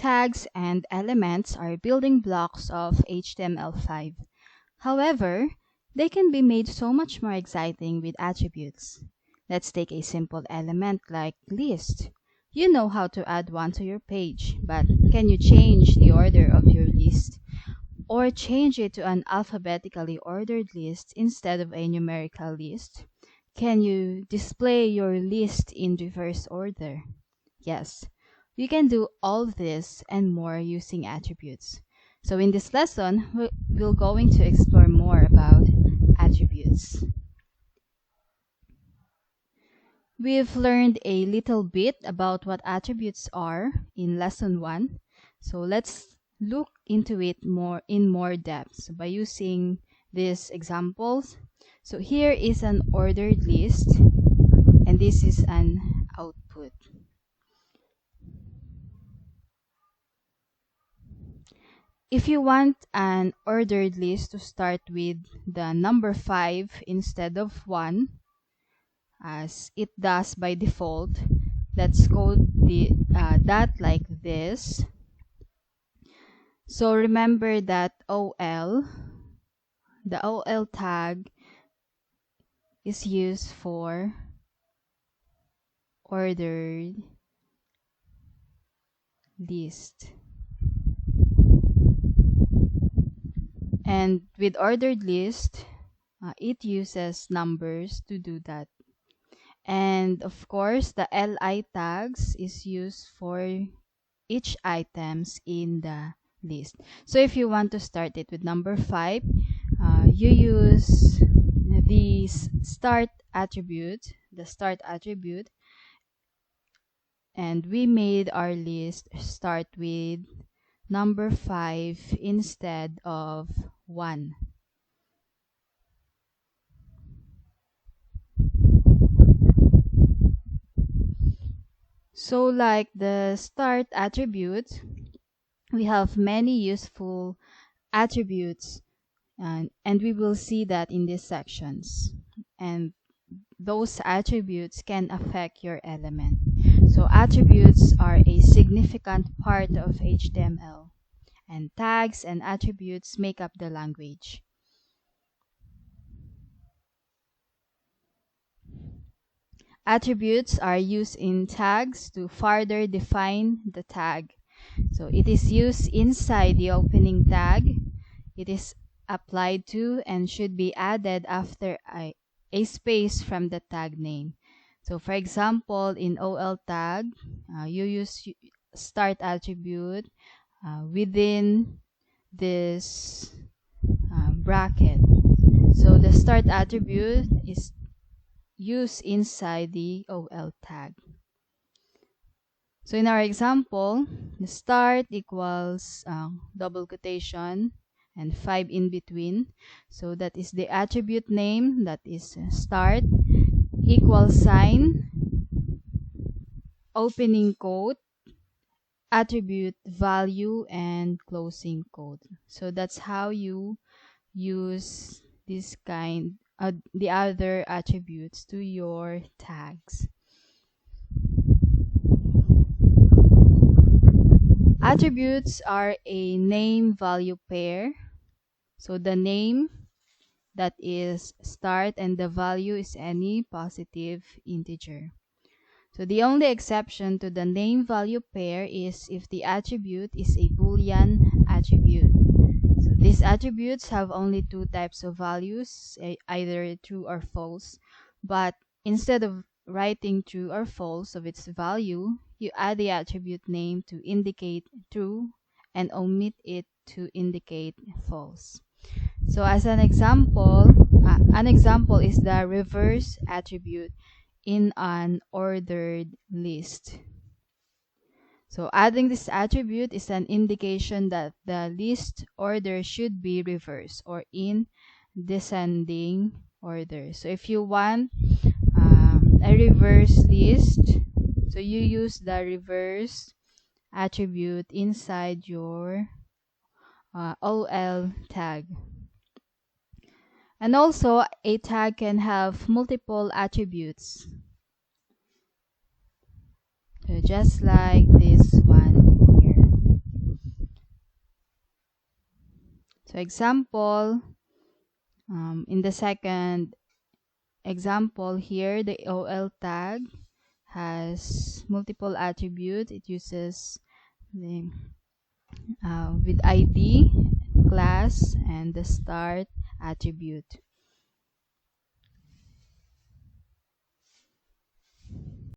Tags and elements are building blocks of HTML5. However, they can be made so much more exciting with attributes. Let's take a simple element like list. You know how to add one to your page, but can you change the order of your list? Or change it to an alphabetically ordered list instead of a numerical list? Can you display your list in reverse order? Yes, you can do all this and more using attributes. So in this lesson, we're going to explore more about attributes. We've learned a little bit about what attributes are in lesson 1. So let's look into it in more depth by using these examples. So here is an ordered list, and this is an output. If you want an ordered list to start with the number 5 instead of 1, as it does by default, let's code that like this. So remember that the OL tag is used for ordered list. And with ordered list, it uses numbers to do that. And of course, the LI tags is used for each items in the list. So if you want to start it with number 5, you use the start attribute, and we made our list start with number 5 instead of 1. So like the start attribute, we have many useful attributes, and we will see that in these sections. And those attributes can affect your element. So attributes are a significant part of HTML, and tags and attributes make up the language. Attributes are used in tags to further define the tag. So it is used inside the opening tag. It is applied to and should be added after a space from the tag name. So for example, in OL tag, you use start attribute within this bracket. So the start attribute is used inside the OL tag. So in our example, the start equals double quotation and 5 in between. So that is the attribute name, that is start, equal sign, opening quote, attribute value, and closing quote. So that's how you use this kind the other attributes to your tags. Attributes are a name-value pair. So the name, that is start, and the value is any positive integer. So the only exception to the name-value pair is if the attribute is a Boolean attribute. So these attributes have only 2 types of values, either true or false. But instead of writing true or false of its value, you add the attribute name to indicate true and omit it to indicate false. So as an example is the reverse attribute in an ordered list. So adding this attribute is an indication that the list order should be reversed or in descending order. So if you want a reverse list, so you use the reverse attribute inside your OL tag. And also, a tag can have multiple attributes. So just like this one here. So example, in the second example here, the OL tag has multiple attributes. It uses the with ID, class, and the start attribute.